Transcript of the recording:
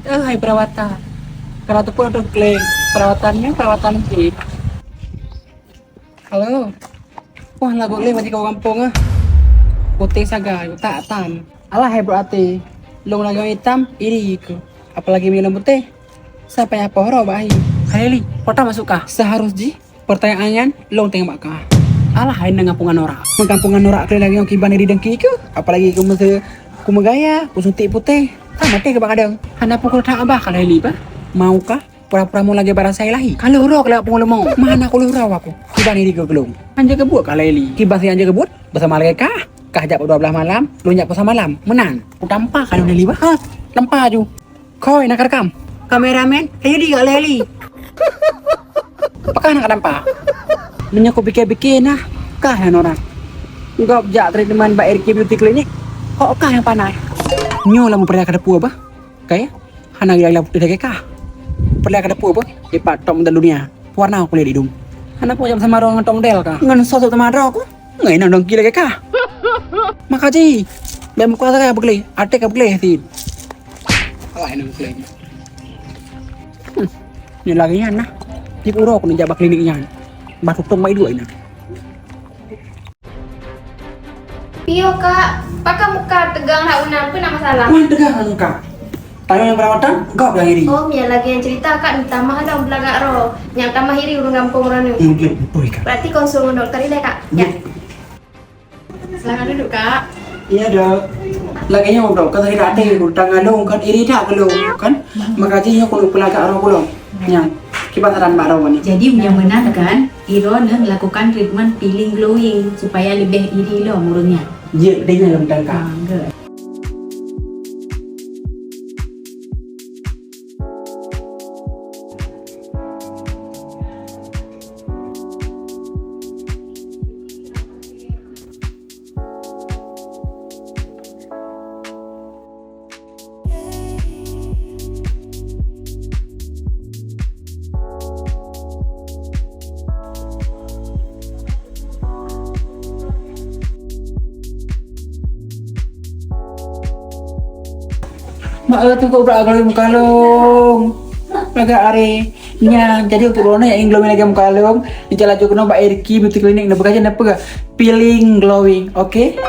Hai perawatan. Kalau tuh pun udah klaim perawatannya perawatan sih. Halo. Wah lagu klaim masih kau kampung ah. Putih saga, tak tam. Alah hai berarti. Long lagi hitam, iri ke. Apalagi minum putih. Siapa yang pohoro bahi. Hai li, kota masuk kah? Seharusnya pertanyaan long tengok kah. Alah hai nang kampungan norak. Kampungan norak kali lagi yang kiban di dengki ke. Apalagi kamu se kumu gaya, kusuntik putih. Mati ke bakadang. Hana pukul tak abah kalau li ba. Maukah pura-pura mau lagi barang saya lahi. Kalau roh kalau pun mau. Mana aku lurau aku. Kiban di gelung. Anja kebut kalau li. Kibas anja kebut bersama lagi kah? Kah jap 12 malam, lu nyak pasal malam. Menang. Ku tampak kalau li ba. Ha, lempa ju. Koi nak rekam. Kameramen, ayo di gak leli. Apakah nak nampak? Nanya aku bikin-bikin nah. Kah yang orang? Enggak jak treatment Mbak Erki Beauty Clinic. Kok kah yang panai? Nyo lah mau pergi ke depu apa? Kayak hana gila putih kah? Pergi ke depu apa? Di patom dan dunia. Warna aku lihat hidung. Hana pun jam sama orang tong del kah? Ngan sosok sama aku. Ngai nang dong gila kah? Makasih. Biar muka saya begli. Atek begli sih. Wah nang begli. Ini lagi nah. Di puro aku menjabat kliniknya. Batu tong mai dua ini. Pio kak, pakai muka tegang nak unang pun nak masalah. Wah tegang kak. Tanya yang perawatan, kau bilang iri. Oh, Mia lagi yang cerita kak, minta mahal dong belagak roh. Yang tambah iri urung kampung ranu. Mungkin betul kak. Berarti konsul dokter ini kak. Ya. Silakan duduk kak. Iya dok. Laginya ngobrol kan tadi ada utang ngalung kan iri tak belum kan. Makanya aku pelagak roh belum. Yang kibaran mbak roh ni. Jadi yang benar kan, Irona melakukan treatment peeling glowing supaya lebih iri loh murungnya. Iya, dia dalam tangka. Good. Mak tu kau berakal mukalung. Agak are nya jadi untuk lona yang glowing lagi mukalung. Di jalan Jogno Mbak Erki Beauty Clinic nak bekerja apa ke? Peeling glowing, okey?